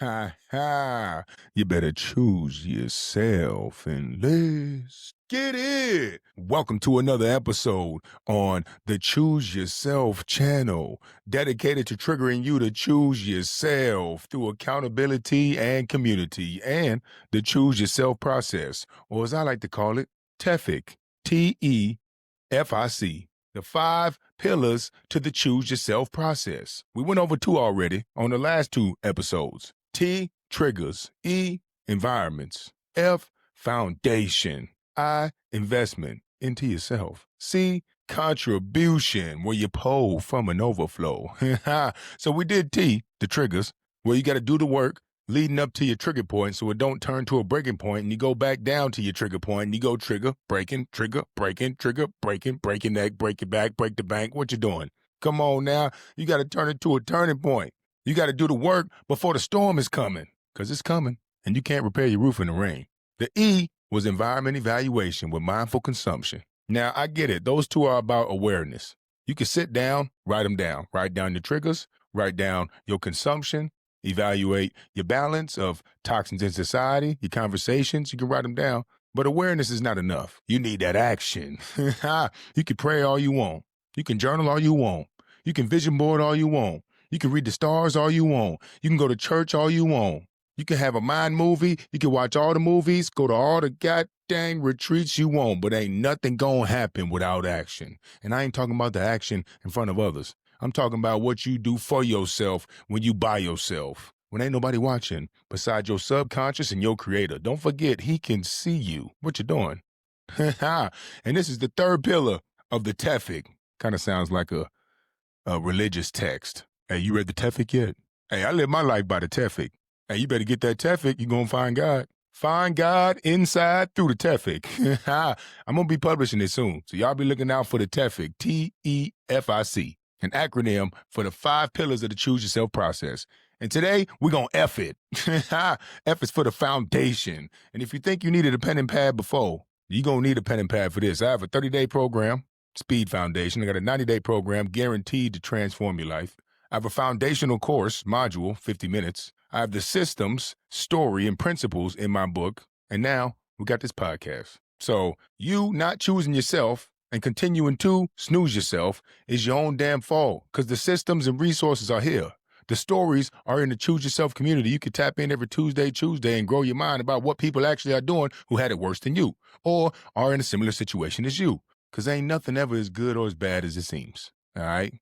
Ha ha. You better choose yourself and let's get it. Welcome to another episode on the Choose Yourself channel, dedicated to triggering you to choose yourself through accountability and community, and the Choose Yourself process, or as I like to call it, TEFIC. TEFIC. The 5 pillars to the Choose Yourself process. We went over 2 already on the last 2 episodes. T, triggers. E, environments. F, foundation. I, investment into yourself. C, contribution, where you pull from an overflow. So we did T, the triggers, where you got to do the work leading up to your trigger point so it don't turn to a breaking point and you go back down to your trigger point and you go trigger, breaking, trigger, breaking, trigger, breaking that, break it back, break the bank. What you doing? Come on now. You got to turn it to a turning point. You got to do the work before the storm is coming, because it's coming and you can't repair your roof in the rain. The E was environment evaluation with mindful consumption. Now, I get it. Those 2 are about awareness. You can sit down, write them down. Write down your triggers, write down your consumption, evaluate your balance of toxins in society, your conversations. You can write them down. But awareness is not enough. You need that action. You can pray all you want. You can journal all you want. You can vision board all you want. You can read the stars all you want. You can go to church all you want. You can have a mind movie. You can watch all the movies, go to all the goddamn retreats you want, but ain't nothing gonna happen without action. And I ain't talking about the action in front of others. I'm talking about what you do for yourself when you by yourself, when ain't nobody watching besides your subconscious and your creator. Don't forget, he can see you. What you doing? And this is the 3rd pillar of the TEFIC. Kind of sounds like a religious text. Hey, you read the TEFIC yet? Hey, I live my life by the TEFIC. Hey, you better get that TEFIC. You're going to find God. Find God inside through the TEFIC. I'm going to be publishing it soon. So y'all be looking out for the TEFIC, TEFIC, an acronym for the 5 pillars of the Choose Yourself process. And today, we're going to F it. F is for the foundation. And if you think you needed a pen and pad before, you're going to need a pen and pad for this. I have a 30-day program, Speed Foundation. I got a 90-day program guaranteed to transform your life. I have a foundational course, module, 50 minutes. I have the systems, story, and principles in my book. And now we got this podcast. So you not choosing yourself and continuing to snooze yourself is your own damn fault, because the systems and resources are here. The stories are in the Choose Yourself community. You can tap in every Tuesday and grow your mind about what people actually are doing who had it worse than you or are in a similar situation as you, because ain't nothing ever as good or as bad as it seems. All right?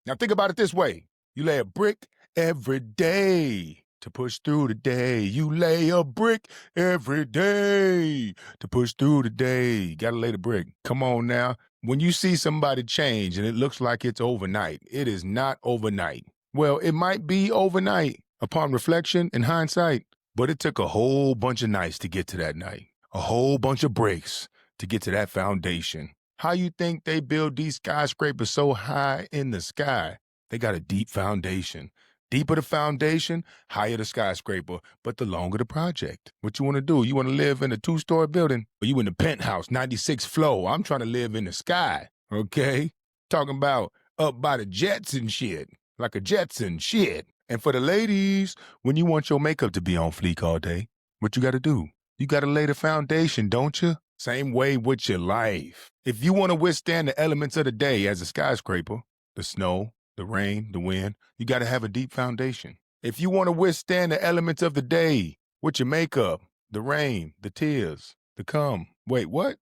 Now think about it this way. You lay a brick every day to push through the day. You lay a brick every day to push through the day. You gotta lay the brick. Come on now. When you see somebody change and it looks like it's overnight, it is not overnight. Well, it might be overnight upon reflection and hindsight, but it took a whole bunch of nights to get to that night. A whole bunch of bricks to get to that foundation. How you think they build these skyscrapers so high in the sky? They got a deep foundation. Deeper the foundation, higher the skyscraper, but the longer the project. What you want to do? You want to live in a 2-story building, or you in the penthouse, 96th floor? I'm trying to live in the sky, okay? Talking about up by the jets and shit, like a Jetson shit. And for the ladies, when you want your makeup to be on fleek all day, what you got to do? You got to lay the foundation, don't you? Same way with your life. If you want to withstand the elements of the day as a skyscraper, the snow, the rain, the wind, you got to have a deep foundation. If you want to withstand the elements of the day with your makeup, the rain, the tears, the cum. Wait, what?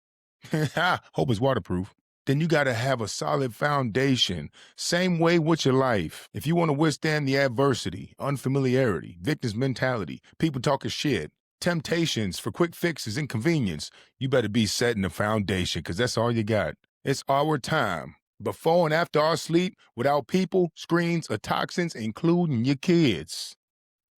Hope it's waterproof. Then you got to have a solid foundation. Same way with your life. If you want to withstand the adversity, unfamiliarity, victim's mentality, people talking shit, temptations for quick fixes, inconvenience, you better be setting the foundation, because that's all you got. It's our time, before and after our sleep, without people, screens, or toxins, including your kids.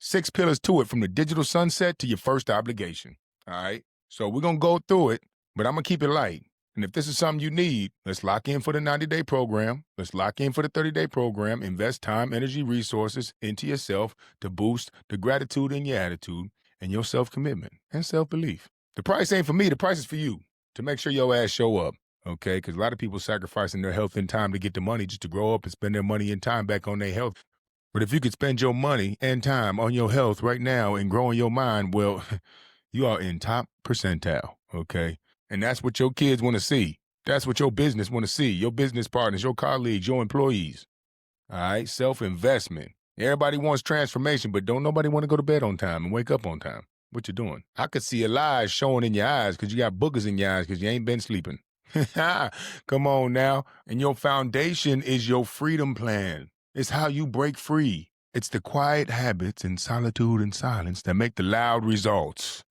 6 pillars to it, from the digital sunset to your first obligation. All right? So we're going to go through it, but I'm going to keep it light. And if this is something you need, let's lock in for the 90-day program. Let's lock in for the 30-day program. Invest time, energy, resources into yourself to boost the gratitude in your attitude and your self-commitment and self-belief. The price ain't for me. The price is for you, to make sure your ass show up. Okay, because a lot of people sacrificing their health and time to get the money just to grow up and spend their money and time back on their health. But if you could spend your money and time on your health right now and growing your mind, well, you are in top percentile, okay? And that's what your kids want to see. That's what your business want to see, your business partners, your colleagues, your employees. All right, self-investment. Everybody wants transformation, but don't nobody want to go to bed on time and wake up on time. What you doing? I could see a lie showing in your eyes because you got boogers in your eyes because you ain't been sleeping. Come on now. And your foundation is your freedom plan. It's how you break free. It's the quiet habits and solitude and silence that make the loud results.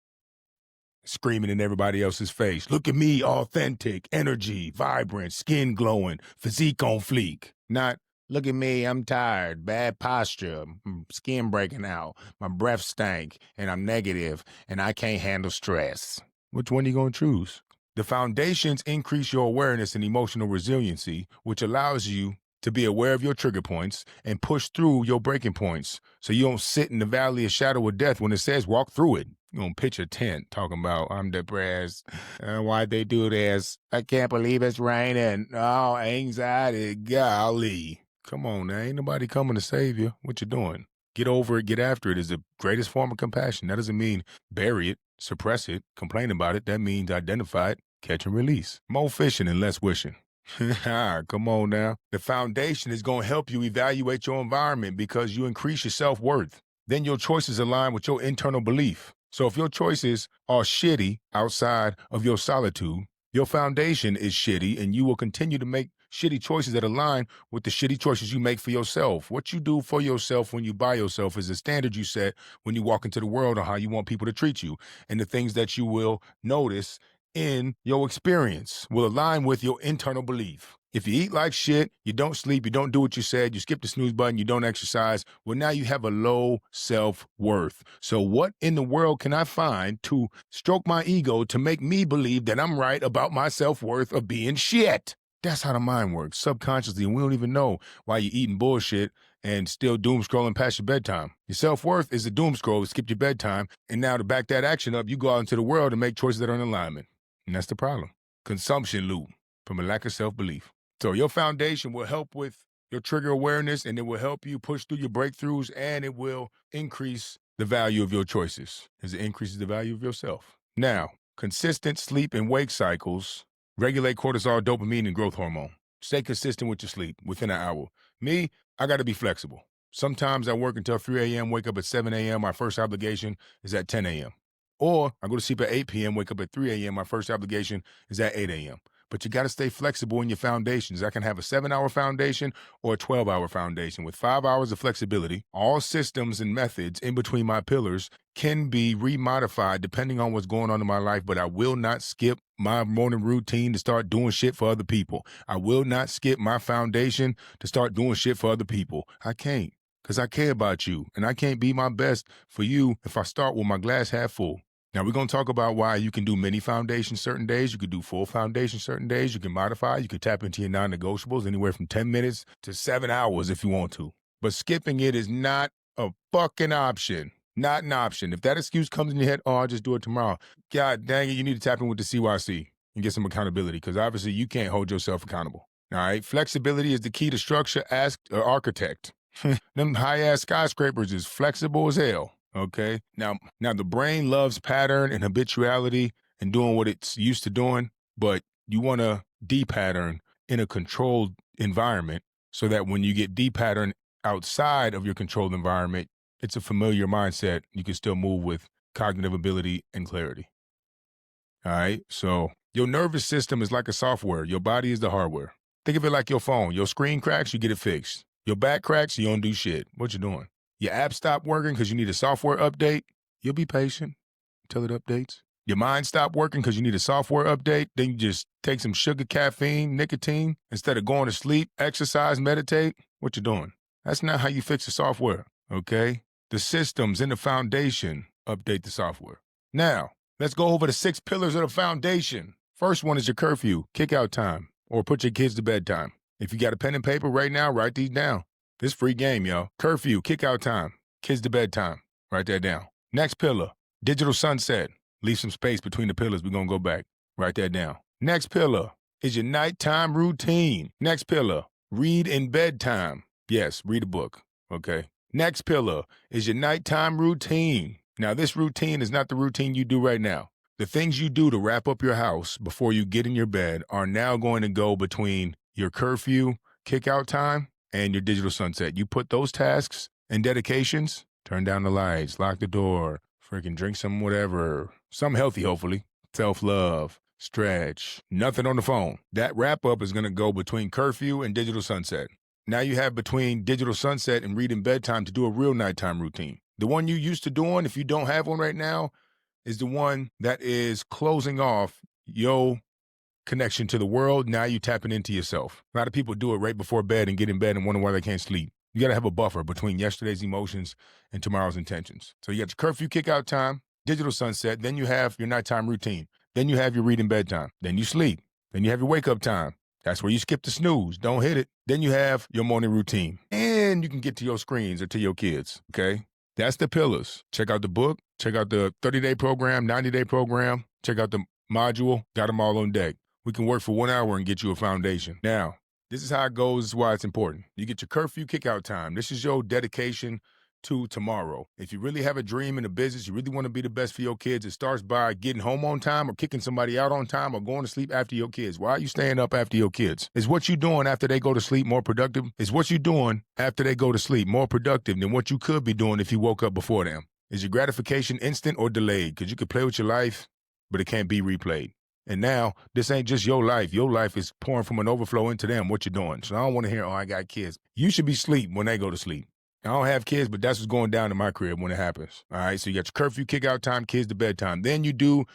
Screaming in everybody else's face. Look at me, authentic, energy, vibrant, skin glowing, physique on fleek. Not, look at me, I'm tired, bad posture, skin breaking out, my breath stank, and I'm negative, and I can't handle stress. Which one are you going to choose? The foundations increase your awareness and emotional resiliency, which allows you to be aware of your trigger points and push through your breaking points so you don't sit in the valley of shadow of death when it says walk through it. You don't pitch a tent talking about I'm depressed. Why'd they do this? I can't believe it's raining. Oh, anxiety. Golly. Come on now. Ain't nobody coming to save you. What you doing? Get over it, get after it is the greatest form of compassion. That doesn't mean bury it, suppress it, complain about it. That means identify it, catch and release. More fishing and less wishing. Come on now. The foundation is going to help you evaluate your environment because you increase your self-worth. Then your choices align with your internal belief. So if your choices are shitty outside of your solitude, your foundation is shitty and you will continue to make shitty choices that align with the shitty choices you make for yourself. What you do for yourself when you buy yourself is the standard you set when you walk into the world on how you want people to treat you. And the things that you will notice in your experience will align with your internal belief. If you eat like shit, you don't sleep, you don't do what you said, you skip the snooze button, you don't exercise, well, now you have a low self-worth. So what in the world can I find to stroke my ego to make me believe that I'm right about my self-worth of being shit? That's how the mind works, subconsciously, and we don't even know why you're eating bullshit and still doom scrolling past your bedtime. Your self-worth is a doom scroll to skip your bedtime, and now to back that action up, you go out into the world and make choices that are in alignment. And that's the problem. Consumption loop from a lack of self-belief. So your foundation will help with your trigger awareness, and it will help you push through your breakthroughs, and it will increase the value of your choices as it increases the value of yourself. Now, consistent sleep and wake cycles regulate cortisol, dopamine, and growth hormone. Stay consistent with your sleep within an hour. Me, I got to be flexible. Sometimes I work until 3 a.m., wake up at 7 a.m. My first obligation is at 10 a.m. Or I go to sleep at 8 p.m., wake up at 3 a.m. My first obligation is at 8 a.m. But you got to stay flexible in your foundations. I can have a 7-hour foundation or a 12-hour foundation with 5 hours of flexibility. All systems and methods in between my pillars can be remodified depending on what's going on in my life, but I will not skip my morning routine to start doing shit for other people. I will not skip my foundation to start doing shit for other people. I can't, because I care about you, and I can't be my best for you if I start with my glass half full. Now, we're going to talk about why you can do mini foundations certain days. You could do full foundation certain days. You can modify. You can tap into your non-negotiables anywhere from 10 minutes to 7 hours if you want to. But skipping it is not a fucking option. Not an option. If that excuse comes in your head, oh, I'll just do it tomorrow. God dang it, you need to tap in with the CYC and get some accountability because obviously you can't hold yourself accountable. All right? Flexibility is the key to structure. Ask an architect. Them high-ass skyscrapers is flexible as hell. Okay. Now the brain loves pattern and habituality and doing what it's used to doing, but you want to de-pattern in a controlled environment so that when you get de-pattern outside of your controlled environment, it's a familiar mindset. You can still move with cognitive ability and clarity. All right. So your nervous system is like a software. Your body is the hardware. Think of it like your phone. Your screen cracks, you get it fixed. Your back cracks, you don't do shit. What you doing? Your app stopped working because you need a software update. You'll be patient until it updates. Your mind stopped working because you need a software update. Then you just take some sugar, caffeine, nicotine. Instead of going to sleep, exercise, meditate. What you doing? That's not how you fix the software, okay? The systems in the foundation update the software. Now, let's go over the 6 pillars of the foundation. First one is your curfew, kick out time, or put your kids to bedtime. If you got a pen and paper right now, write these down. This free game, y'all. Curfew, kick out time, kids to bedtime. Write that down. Next pillar, digital sunset. Leave some space between the pillars. We're going to go back. Write that down. Next pillar is your nighttime routine. Next pillar, read in bedtime. Yes, read a book. Okay. Next pillar is your nighttime routine. Now, this routine is not the routine you do right now. The things you do to wrap up your house before you get in your bed are now going to go between your curfew, kick out time, and your digital sunset. You put those tasks and dedications, turn down the lights, lock the door, freaking drink some whatever, some healthy, hopefully, self-love, stretch, nothing on the phone. That wrap up is going to go between curfew and digital sunset. Now you have between digital sunset and reading bedtime to do a real nighttime routine. The one you used to doing, if you don't have one right now, is the one that is closing off your connection to the world. Now you tapping into yourself. A lot of people do it right before bed and get in bed and wonder why they can't sleep. You got to have a buffer between yesterday's emotions and tomorrow's intentions. So you got your curfew kick out time, digital sunset, then you have your nighttime routine. Then you have your reading bedtime. Then you sleep. Then you have your wake up time. That's where you skip the snooze. Don't hit it. Then you have your morning routine. And you can get to your screens or to your kids, okay? That's the pillars. Check out the book. Check out the 30-day program, 90-day program. Check out the module. Got them all on deck. We can work for 1 hour and get you a foundation. Now, this is how it goes. This is why it's important. You get your curfew kick-out time. This is your dedication to tomorrow. If you really have a dream in a business, you really want to be the best for your kids, it starts by getting home on time or kicking somebody out on time or going to sleep after your kids. Why are you staying up after your kids? Is what you doing after they go to sleep more productive? Is what you doing after they go to sleep more productive than what you could be doing if you woke up before them? Is your gratification instant or delayed? Because you could play with your life, but it can't be replayed. And now, this ain't just your life. Your life is pouring from an overflow into them, what you're doing. So I don't want to hear, oh, I got kids. You should be asleep when they go to sleep. I don't have kids, but that's what's going down in my crib when it happens. All right, so you got your curfew, kick out time, kids to bedtime. Then you do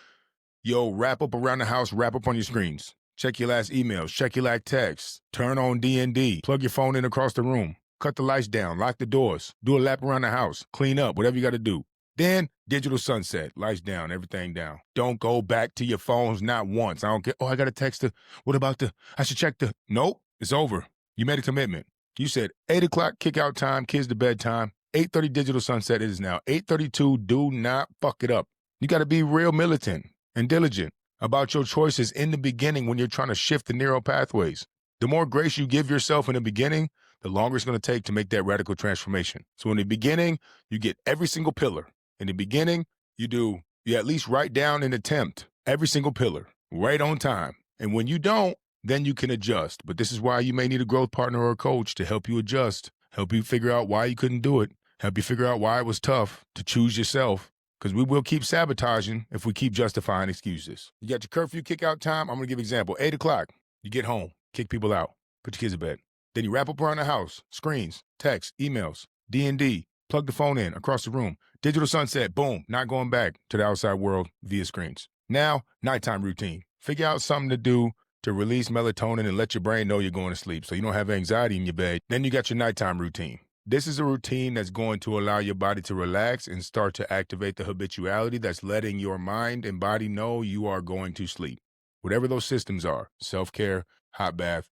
your wrap up around the house, wrap up on your screens. Check your last emails, check your last texts, turn on D&D, plug your phone in across the room, cut the lights down, lock the doors, do a lap around the house, clean up, whatever you got to do. Then digital sunset, lights down, everything down. Don't go back to your phones, not once. I don't get, oh, I got to text the, what about the, I should check the, nope, it's over. You made a commitment. You said 8 o'clock kick out time, kids to bedtime, 8:30 digital sunset. It is now 8:32. Do not fuck it up. You got to be real militant and diligent about your choices in the beginning when you're trying to shift the neural pathways. The more grace you give yourself in the beginning, the longer it's going to take to make that radical transformation. So in the beginning, you get every single pillar. In the beginning, you at least write down and attempt every single pillar right on time. And when you don't, then you can adjust. But this is why you may need a growth partner or a coach to help you adjust, help you figure out why you couldn't do it, help you figure out why it was tough to choose yourself, because we will keep sabotaging if we keep justifying excuses. You got your curfew kick out time. I'm going to give an example. 8 o'clock, you get home, kick people out, put your kids to bed. Then you wrap up around the house, screens, text, emails, D&D, plug the phone in across the room. Digital sunset, boom, not going back to the outside world via screens. Now, nighttime routine. Figure out something to do to release melatonin and let your brain know you're going to sleep so you don't have anxiety in your bed. Then you got your nighttime routine. This is a routine that's going to allow your body to relax and start to activate the habituality that's letting your mind and body know you are going to sleep. Whatever those systems are, self-care, hot bath,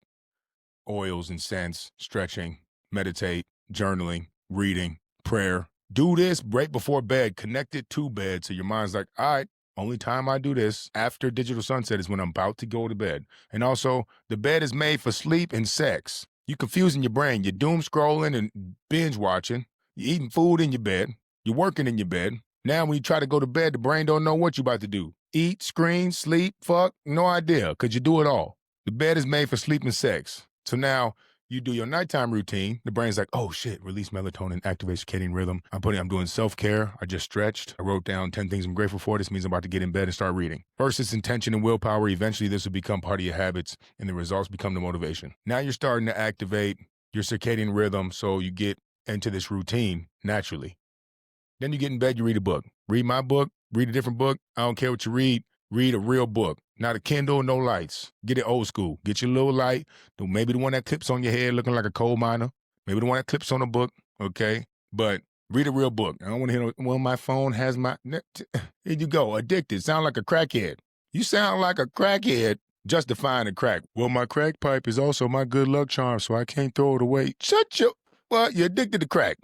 oils and scents, stretching, meditate, journaling, reading, prayer. Do this right before bed, connect it to bed so your mind's like, all right, only time I do this after digital sunset is when I'm about to go to bed. And also, the bed is made for sleep and sex. You're confusing your brain. You're doom scrolling and binge watching. You're eating food in your bed. You're working in your bed. Now when you try to go to bed, the brain don't know what you're about to do. Eat, screen, sleep, fuck, no idea, because you do it all. The bed is made for sleep and sex. So now you do your nighttime routine. The brain's like, oh shit, release melatonin, activate circadian rhythm. I'm doing self-care. I just stretched. I wrote down 10 things I'm grateful for. This means I'm about to get in bed and start reading. First, it's intention and willpower. Eventually, this will become part of your habits and the results become the motivation. Now you're starting to activate your circadian rhythm so you get into this routine naturally. Then you get in bed, you read a book. Read my book, read a different book. I don't care what you read. Read a real book. Not a Kindle, no lights. Get it old school. Get your little light. Maybe the one that clips on your head looking like a coal miner. Maybe the one that clips on a book, okay? But read a real book. I don't want to hear, well, my phone has my... Here you go, addicted. Sound like a crackhead. You sound like a crackhead justifying a crack. Well, my crack pipe is also my good luck charm, so I can't throw it away. Shut your... Well, you're addicted to crack.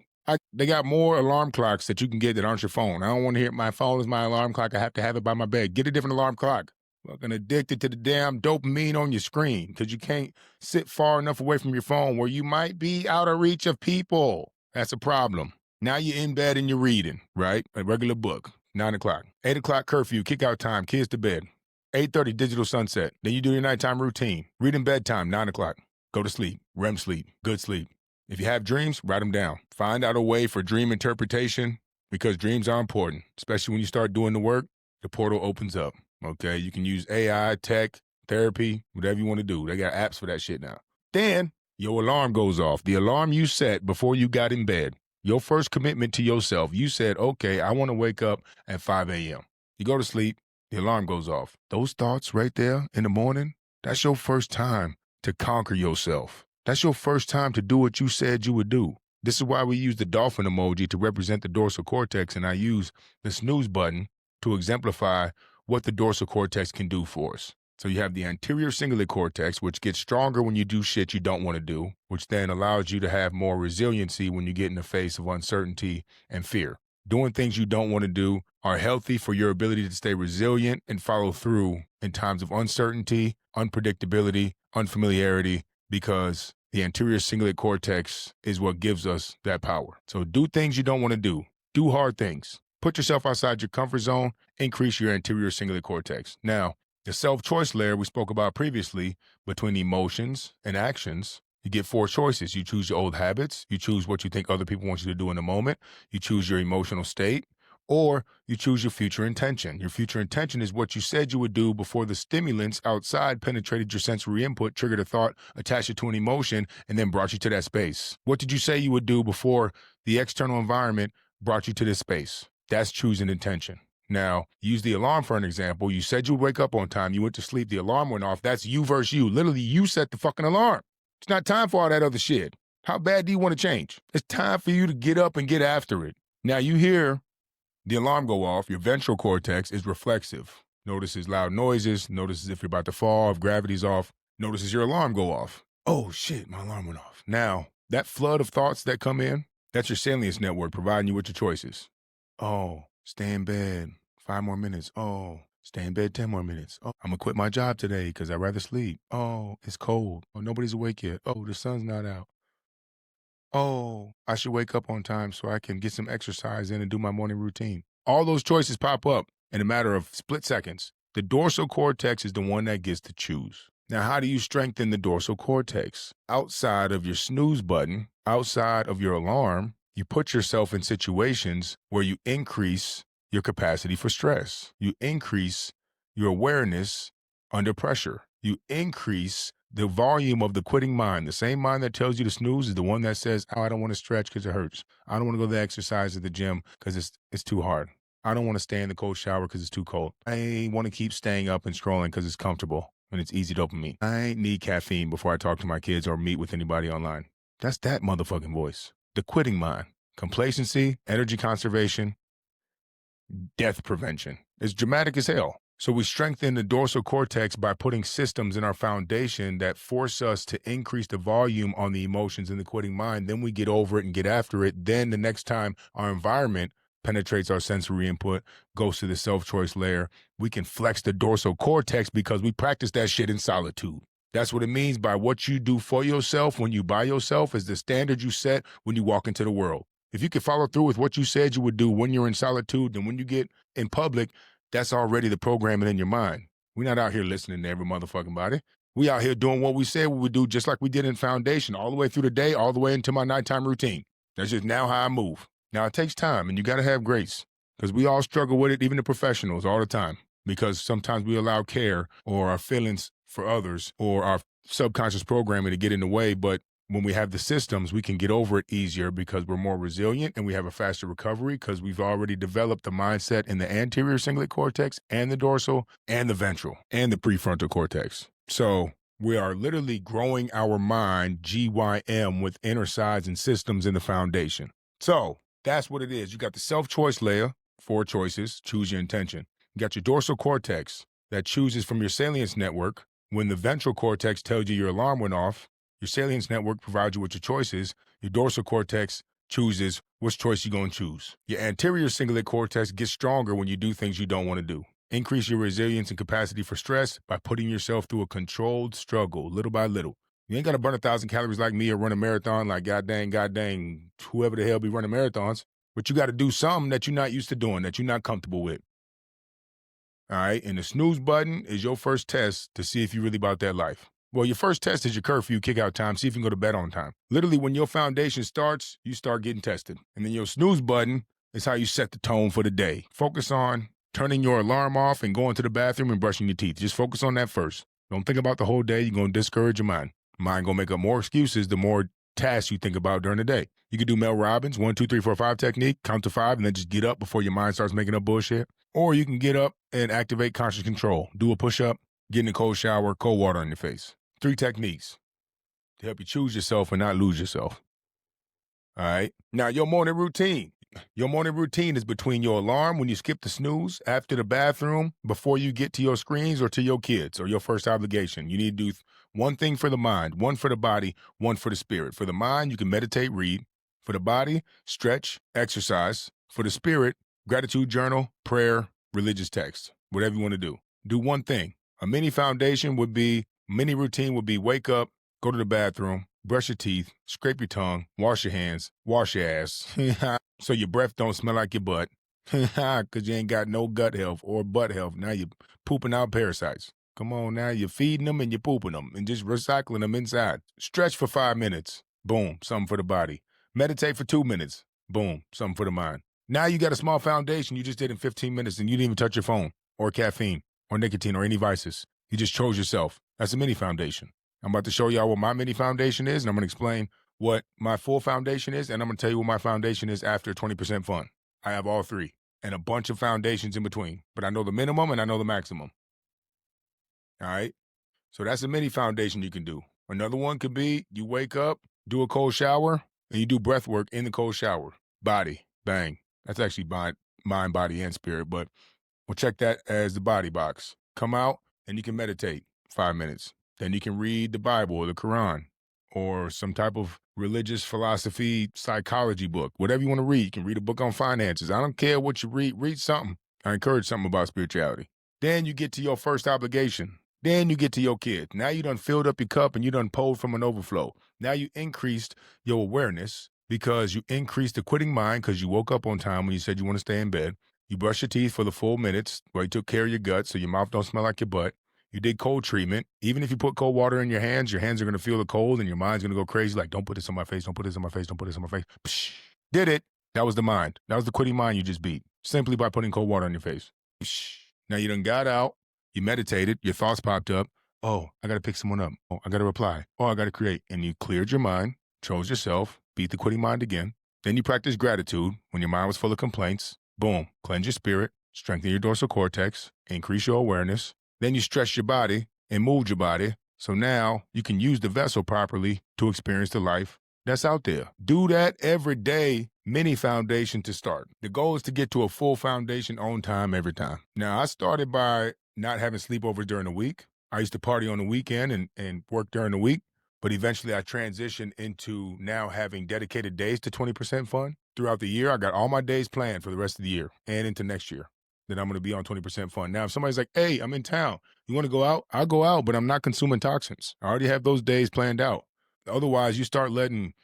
They got more alarm clocks that you can get that aren't your phone. I don't want to hear my phone is my alarm clock. I have to have it by my bed. Get a different alarm clock. Fucking addicted to the damn dopamine on your screen because you can't sit far enough away from your phone where you might be out of reach of people. That's a problem. Now you're in bed and you're reading, right? A regular book, 9 o'clock. 8 o'clock curfew, kick out time, kids to bed. 8:30 digital sunset. Then you do your nighttime routine. Reading bedtime, 9 o'clock. Go to sleep, REM sleep, good sleep. If you have dreams, write them down. Find out a way for dream interpretation because dreams are important, especially when you start doing the work, the portal opens up, okay? You can use AI, tech, therapy, whatever you want to do. They got apps for that shit now. Then your alarm goes off. The alarm you set before you got in bed. Your first commitment to yourself. You said, okay, I want to wake up at 5 a.m. You go to sleep, the alarm goes off. Those thoughts right there in the morning, that's your first time to conquer yourself. That's your first time to do what you said you would do. This is why we use the dolphin emoji to represent the dorsal cortex, and I use the snooze button to exemplify what the dorsal cortex can do for us. So you have the anterior cingulate cortex, which gets stronger when you do shit you don't want to do, which then allows you to have more resiliency when you get in the face of uncertainty and fear. Doing things you don't want to do are healthy for your ability to stay resilient and follow through in times of uncertainty, unpredictability, unfamiliarity, because the anterior cingulate cortex is what gives us that power. So do things you don't want to do. Do hard things. Put yourself outside your comfort zone. Increase your anterior cingulate cortex. Now, the self-choice layer we spoke about previously, between emotions and actions, you get 4 choices. You choose your old habits. You choose what you think other people want you to do in the moment. You choose your emotional state. Or you choose your future intention. Your future intention is what you said you would do before the stimulants outside penetrated your sensory input, triggered a thought, attached it to an emotion, and then brought you to that space. What did you say you would do before the external environment brought you to this space? That's choosing intention. Now, use the alarm for an example. You said you would wake up on time. You went to sleep. The alarm went off. That's you versus you. Literally, you set the fucking alarm. It's not time for all that other shit. How bad do you want to change? It's time for you to get up and get after it. Now, you hear the alarm go off. Your ventral cortex is reflexive. Notices loud noises. Notices if you're about to fall, if gravity's off. Notices your alarm go off. Oh, shit, my alarm went off. Now, that flood of thoughts that come in, that's your salience network providing you with your choices. Oh, stay in bed 5 more minutes. Oh, stay in bed 10 more minutes. Oh, I'm going to quit my job today because I'd rather sleep. Oh, it's cold. Oh, nobody's awake yet. Oh, the sun's not out. Oh, I should wake up on time so I can get some exercise in and do my morning routine. All those choices pop up in a matter of split seconds. The dorsal cortex is the one that gets to choose. Now, how do you strengthen the dorsal cortex? Outside of your snooze button, outside of your alarm, you put yourself in situations where you increase your capacity for stress. You increase your awareness under pressure. You increase the volume of the quitting mind. The same mind that tells you to snooze is the one that says, oh, I don't want to stretch because it hurts. I don't want to go to the exercise at the gym because it's too hard. I don't want to stay in the cold shower because it's too cold. I want to keep staying up and scrolling because it's comfortable and it's easy dopamine. I need caffeine before I talk to my kids or meet with anybody online. That's that motherfucking voice. The quitting mind. Complacency, energy conservation, death prevention. It's dramatic as hell. So we strengthen the dorsal cortex by putting systems in our foundation that force us to increase the volume on the emotions in the quitting mind. Then we get over it and get after it. Then the next time our environment penetrates our sensory input, goes to the self-choice layer, we can flex the dorsal cortex because we practice that shit in solitude. That's what it means by what you do for yourself when you by yourself is the standard you set when you walk into the world. If you can follow through with what you said you would do when you're in solitude, then when you get in public, that's already the programming in your mind. We're not out here listening to every motherfucking body. We out here doing what we said we would do, just like we did in foundation, all the way through the day, all the way into my nighttime routine. That's just now how I move. Now, it takes time, and you got to have grace, because we all struggle with it, even the professionals, all the time, because sometimes we allow care or our feelings for others or our subconscious programming to get in the way, but when we have the systems, we can get over it easier because we're more resilient and we have a faster recovery because we've already developed the mindset in the anterior cingulate cortex and the dorsal and the ventral and the prefrontal cortex. So we are literally growing our mind, GYM, with inner sides and systems in the foundation. So that's what it is. You got the self-choice layer, 4 choices, choose your intention. You got your dorsal cortex that chooses from your salience network. When the ventral cortex tells you your alarm went off, your salience network provides you with your choices. Your dorsal cortex chooses which choice you're going to choose. Your anterior cingulate cortex gets stronger when you do things you don't want to do. Increase your resilience and capacity for stress by putting yourself through a controlled struggle, little by little. You ain't got to burn 1,000 calories like me or run a marathon like god dang, whoever the hell be running marathons. But you got to do something that you're not used to doing, that you're not comfortable with. All right. And the snooze button is your first test to see if you really about that life. Well, your first test is your curfew kick out time. See if you can go to bed on time. Literally, when your foundation starts, you start getting tested. And then your snooze button is how you set the tone for the day. Focus on turning your alarm off and going to the bathroom and brushing your teeth. Just focus on that first. Don't think about the whole day. You're going to discourage your mind. Mind going to make up more excuses the more tasks you think about during the day. You can do Mel Robbins' 1, 2, 3, 4, 5 technique, count to 5, and then just get up before your mind starts making up bullshit. Or you can get up and activate conscious control. Do a push-up, get in a cold shower, cold water on your face. 3 techniques to help you choose yourself and not lose yourself. All right. Now, your morning routine. Your morning routine is between your alarm when you skip the snooze, after the bathroom, before you get to your screens or to your kids or your first obligation. You need to do one thing for the mind, one for the body, one for the spirit. For the mind, you can meditate, read. For the body, stretch, exercise. For the spirit, gratitude journal, prayer, religious text, whatever you want to do. Do one thing. A mini routine would be wake up, go to the bathroom, brush your teeth, scrape your tongue, wash your hands, wash your ass, so your breath don't smell like your butt, because you ain't got no gut health or butt health. Now you're pooping out parasites. Come on now, you're feeding them and you're pooping them and just recycling them inside. Stretch for 5 minutes. Boom, something for the body. Meditate for 2 minutes. Boom, something for the mind. Now you got a small foundation you just did in 15 minutes and you didn't even touch your phone or caffeine or nicotine or any vices. You just chose yourself. That's a mini foundation. I'm about to show y'all what my mini foundation is, and I'm going to explain what my full foundation is, and I'm going to tell you what my foundation is after 20% fun. I have all 3 and a bunch of foundations in between, but I know the minimum and I know the maximum. All right? So that's a mini foundation you can do. Another one could be you wake up, do a cold shower, and you do breath work in the cold shower. Body, bang. That's actually mind, body, and spirit, but we'll check that as the body box. Come out, and you can meditate 5 minutes. Then you can read the Bible or the Quran or some type of religious philosophy, psychology book, whatever you want to read. You can read a book on finances. I don't care what you read something. I encourage something about spirituality. Then you get to your first obligation. Then you get to your kid. Now you done filled up your cup and you done pulled from an overflow. Now you increased your awareness because you increased the quitting mind because you woke up on time when you said you want to stay in bed. You brush your teeth for the full minutes where you took care of your gut so your mouth don't smell like your butt. You did cold treatment. Even if you put cold water in your hands are going to feel the cold and your mind's going to go crazy like, don't put this on my face, don't put this on my face, don't put this on my face. Psh, did it. That was the mind. That was the quitting mind you just beat simply by putting cold water on your face. Psh. Now you done got out. You meditated. Your thoughts popped up. Oh, I got to pick someone up. Oh, I got to reply. Oh, I got to create. And you cleared your mind, chose yourself, beat the quitting mind again. Then you practiced gratitude when your mind was full of complaints. Boom. Cleanse your spirit, strengthen your dorsal cortex, increase your awareness. Then you stretched your body and moved your body. So now you can use the vessel properly to experience the life that's out there. Do that every day. Mini foundation to start. The goal is to get to a full foundation on time every time. Now, I started by not having sleepovers during the week. I used to party on the weekend and work during the week. But eventually I transitioned into now having dedicated days to 20% fun. Throughout the year, I got all my days planned for the rest of the year and into next year that I'm going to be on 20% fun. Now, if somebody's like, hey, I'm in town, you want to go out? I'll go out, but I'm not consuming toxins. I already have those days planned out. Otherwise, you start letting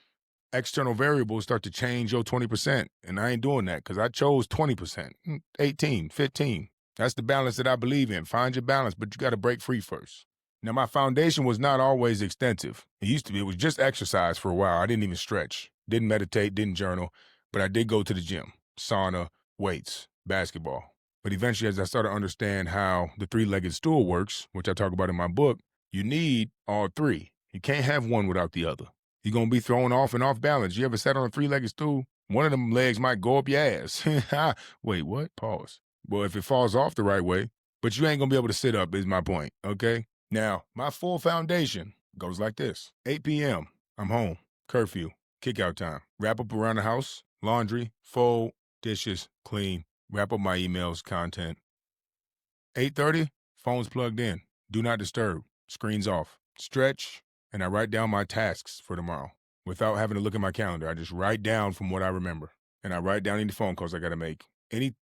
external variables start to change your 20%. And I ain't doing that because I chose 20%, 18, 15. That's the balance that I believe in. Find your balance, but you got to break free first. Now, my foundation was not always extensive. It used to be. It was just exercise for a while. I didn't even stretch, didn't meditate, didn't journal, but I did go to the gym, sauna, weights, basketball. But eventually, as I started to understand how the 3-legged stool works, which I talk about in my book, you need all 3. You can't have one without the other. You're going to be thrown off and off balance. You ever sat on a 3-legged stool? One of them legs might go up your ass. Wait, what? Pause. Well, if it falls off the right way, but you ain't going to be able to sit up is my point, okay? Now, my full foundation goes like this. 8 p.m., I'm home. Curfew, kick-out time. Wrap up around the house, laundry, fold, dishes, clean, wrap up my emails, content. 8:30, phone's plugged in. Do not disturb. Screen's off. Stretch, and I write down my tasks for tomorrow without having to look at my calendar. I just write down from what I remember, and I write down any phone calls I got to make.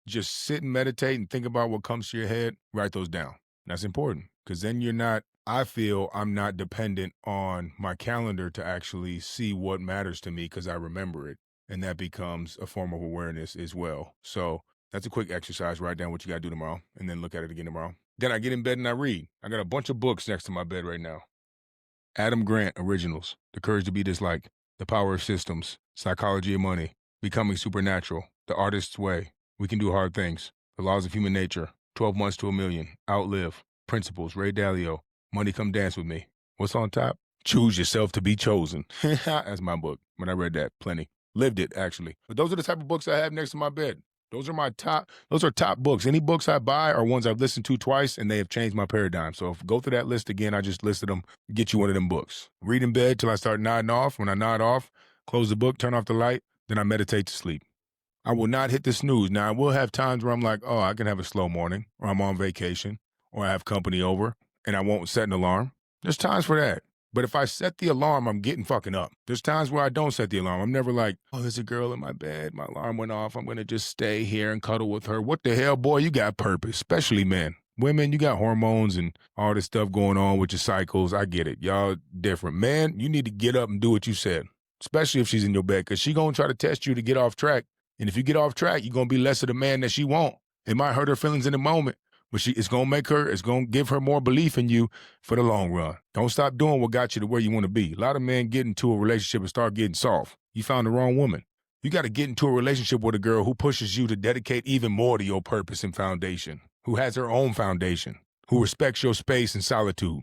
Just sit and meditate and think about what comes to your head. Write those down. That's important because then you're not I feel I'm not dependent on my calendar to actually see what matters to me because I remember it. And that becomes a form of awareness as well. So that's a quick exercise. Write down what you got to do tomorrow and then look at it again tomorrow. Then I get in bed and I read. I got a bunch of books next to my bed right now. Adam Grant originals, The Courage to Be Disliked, The Power of Systems, Psychology of Money, Becoming Supernatural, The Artist's Way, We Can Do Hard Things, The Laws of Human Nature, 12 Months to a Million, Outlive, Principles, Ray Dalio, Money Come Dance With Me. What's on top? Choose Yourself to Be Chosen. That's my book. When I read that, plenty. Lived it, actually. But those are the type of books I have next to my bed. Those are top books. Any books I buy are ones I've listened to twice and they have changed my paradigm. So if go through that list again, I just listed them, get you one of them books. Read in bed till I start nodding off. When I nod off, close the book, turn off the light, then I meditate to sleep. I will not hit the snooze. Now I will have times where I'm like, oh, I can have a slow morning, or I'm on vacation, or I have company over and I won't set an alarm. There's times for that. But if I set the alarm, I'm getting fucking up. There's times where I don't set the alarm. I'm never like, oh, there's a girl in my bed. My alarm went off. I'm going to just stay here and cuddle with her. What the hell, boy? You got purpose, especially men. Women, you got hormones and all this stuff going on with your cycles. I get it. Y'all different. Man, you need to get up and do what you said, especially if she's in your bed, because she going to try to test you to get off track. And if you get off track, you're going to be less of the man that she want. It might hurt her feelings in the moment, but it's going to give her more belief in you for the long run. Don't stop doing what got you to where you want to be. A lot of men get into a relationship and start getting soft. You found the wrong woman. You got to get into a relationship with a girl who pushes you to dedicate even more to your purpose and foundation, who has her own foundation, who respects your space and solitude.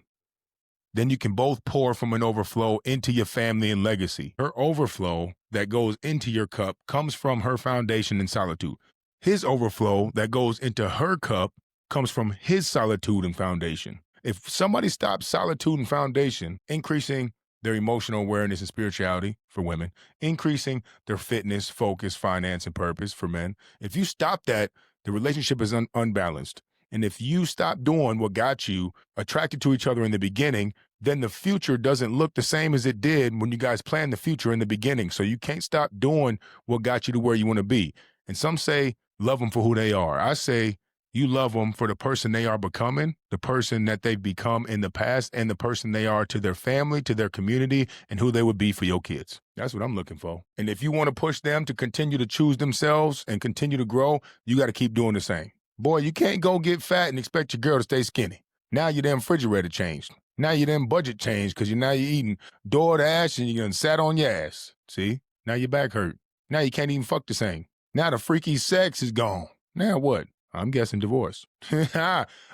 Then you can both pour from an overflow into your family and legacy. Her overflow that goes into your cup comes from her foundation and solitude. His overflow that goes into her cup comes from his solitude and foundation. If somebody stops solitude and foundation, increasing their emotional awareness and spirituality for women, increasing their fitness, focus, finance, and purpose for men, if you stop that, the relationship is unbalanced. And if you stop doing what got you attracted to each other in the beginning, then the future doesn't look the same as it did when you guys planned the future in the beginning. So you can't stop doing what got you to where you want to be. And some say, love them for who they are. I say, you love them for the person they are becoming, the person that they've become in the past, and the person they are to their family, to their community, and who they would be for your kids. That's what I'm looking for. And if you want to push them to continue to choose themselves and continue to grow, you got to keep doing the same. Boy, you can't go get fat and expect your girl to stay skinny. Now your damn refrigerator changed. Now your damn budget changed because you're eating DoorDash and you're done sat on your ass. See? Now your back hurt. Now you can't even fuck the same. Now the freaky sex is gone. Now what? I'm guessing divorce.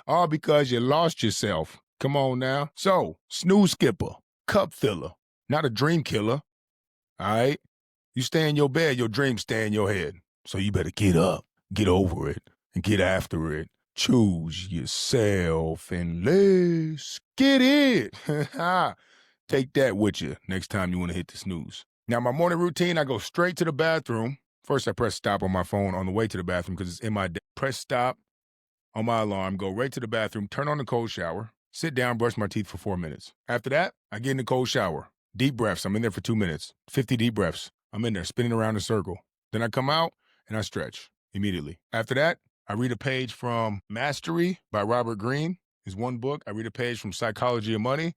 All because you lost yourself. Come on now. So, snooze skipper, cup filler, not a dream killer. All right? You stay in your bed, your dreams stay in your head. So you better get up, get over it, and get after it. Choose yourself and let's get it. Take that with you next time you want to hit the snooze. Now, my morning routine, I go straight to the bathroom. First, I press stop on my phone on the way to the bathroom because it's in my day. Press stop on my alarm, go right to the bathroom, turn on the cold shower, sit down, brush my teeth for 4 minutes. After that, I get in the cold shower. Deep breaths. I'm in there for 2 minutes. 50 deep breaths. I'm in there spinning around in a circle. Then I come out and I stretch immediately. After that, I read a page from Mastery by Robert Greene. Is one book. I read a page from Psychology of Money.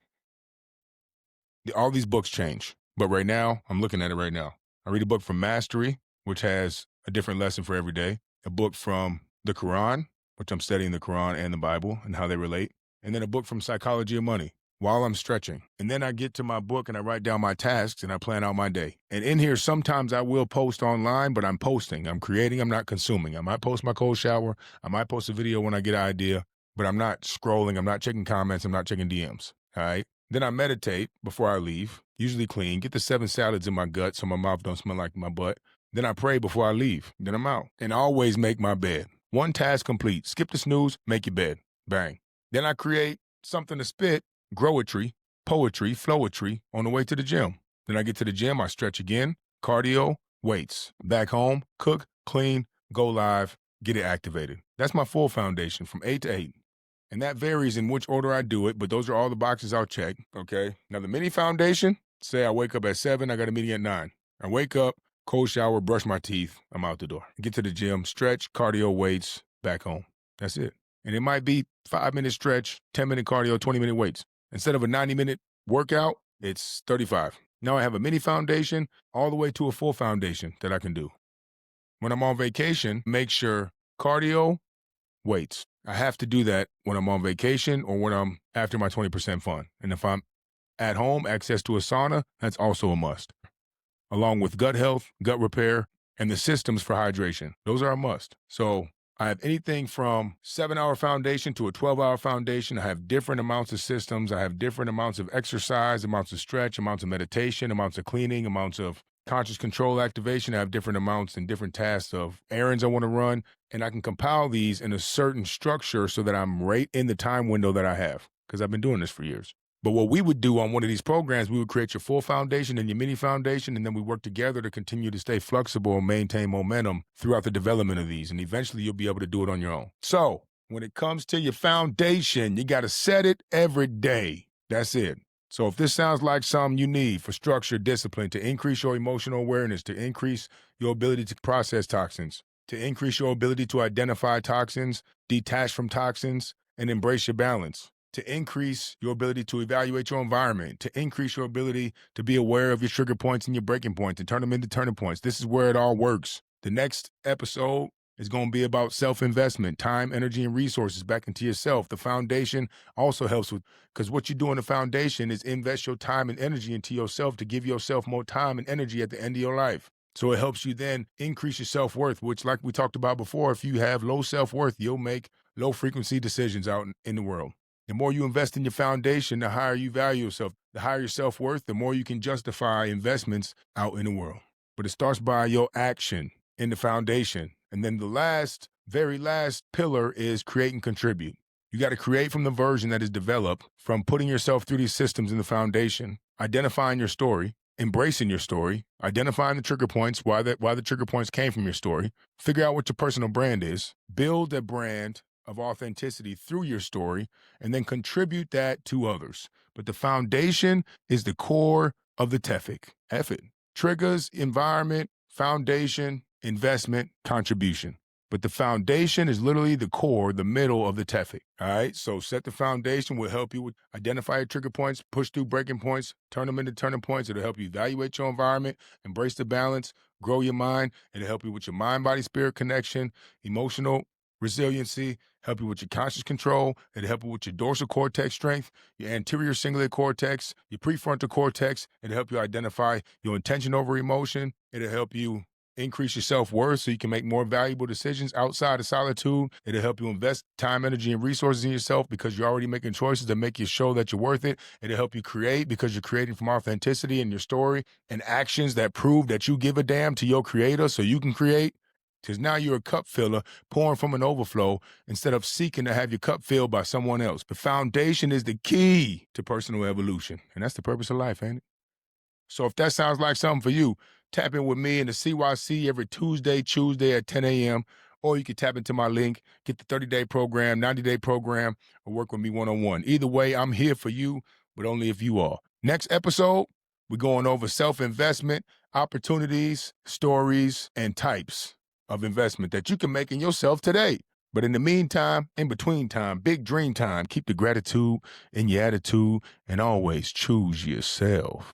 All these books change, but right now, I'm looking at it right now. I read a book from Mastery, which has a different lesson for every day. A book from the Quran, which I'm studying the Quran and the Bible and how they relate. And then a book from Psychology of Money while I'm stretching. And then I get to my book and I write down my tasks and I plan out my day. And in here, sometimes I will post online, but I'm posting. I'm creating. I'm not consuming. I might post my cold shower. I might post a video when I get an idea, but I'm not scrolling. I'm not checking comments. I'm not checking DMs. All right. Then I meditate before I leave, usually clean, get the 7 salads in my gut so my mouth don't smell like my butt. Then I pray before I leave. Then I'm out. And I always make my bed. One task complete. Skip the snooze, make your bed. Bang. Then I create something to spit, growetry, poetry, flowetry on the way to the gym. Then I get to the gym, I stretch again, cardio, weights. Back home, cook, clean, go live, get it activated. That's my full foundation from 8 to 8. And that varies in which order I do it, but those are all the boxes I'll check, okay? Now the mini foundation, say I wake up at 7, I got a meeting at 9. I wake up, cold shower, brush my teeth, I'm out the door. Get to the gym, stretch, cardio, weights, back home. That's it. And it might be 5-minute stretch, 10-minute cardio, 20-minute weights. Instead of a 90-minute workout, it's 35. Now I have a mini foundation all the way to a full foundation that I can do. When I'm on vacation, make sure cardio, weights. I have to do that when I'm on vacation or when I'm after my 20% fun. And if I'm at home, access to a sauna, that's also a must. Along with gut health, gut repair, and the systems for hydration. Those are a must. So I have anything from 7-hour foundation to a 12-hour foundation. I have different amounts of systems. I have different amounts of exercise, amounts of stretch, amounts of meditation, amounts of cleaning, amounts of conscious control activation. I have different amounts and different tasks of errands I want to run. And I can compile these in a certain structure so that I'm right in the time window that I have, because I've been doing this for years. But what we would do on one of these programs, we would create your full foundation and your mini foundation, and then we work together to continue to stay flexible and maintain momentum throughout the development of these. And eventually you'll be able to do it on your own. So when it comes to your foundation, you got to set it every day. That's it. So if this sounds like something you need for structure, discipline, to increase your emotional awareness, to increase your ability to process toxins, to increase your ability to identify toxins, detach from toxins, and embrace your balance, to increase your ability to evaluate your environment, to increase your ability to be aware of your trigger points and your breaking points and turn them into turning points. This is where it all works. The next episode is going to be about self-investment, time, energy, and resources back into yourself. The foundation also helps with, because what you do in the foundation is invest your time and energy into yourself to give yourself more time and energy at the end of your life. So it helps you then increase your self-worth, which, like we talked about before, if you have low self-worth, you'll make low-frequency decisions out in the world. The more you invest in your foundation, the higher you value yourself. The higher your self-worth, the more you can justify investments out in the world. But it starts by your action in the foundation. And then the very last pillar is create and contribute. You got to create from the version that is developed from putting yourself through these systems in the foundation, identifying your story, embracing your story, identifying the trigger points, why the trigger points came from your story, figure out what your personal brand is, build a brand of authenticity through your story, and then contribute that to others. But the foundation is the core of the TEFIC. F it. Triggers, environment, foundation, investment, contribution. But the foundation is literally the core, the middle of the TEFIC. All right? So set the foundation will help you with identify your trigger points, push through breaking points, turn them into turning points. It'll help you evaluate your environment, embrace the balance, grow your mind. It'll help you with your mind, body, spirit connection, emotional resiliency, help you with your conscious control. It'll help you with your dorsal cortex strength, your anterior cingulate cortex, your prefrontal cortex. It'll help you identify your intention over emotion. It'll help you increase your self-worth so you can make more valuable decisions outside of solitude. It'll help you invest time, energy, and resources in yourself because you're already making choices that make you show that you're worth it. It'll help you create because you're creating from authenticity in your story and actions that prove that you give a damn to your creator so you can create. Because now you're a cup filler pouring from an overflow instead of seeking to have your cup filled by someone else. The foundation is the key to personal evolution. And that's the purpose of life, ain't it? So if that sounds like something for you, tap in with me in the CYC every Tuesday at 10 a.m. Or you can tap into my link, get the 30-day program, 90-day program, or work with me one-on-one. Either way, I'm here for you, but only if you are. Next episode, we're going over self-investment, opportunities, stories, and types of investment that you can make in yourself today. But in the meantime, in between time, big dream time, keep the gratitude in your attitude and always choose yourself.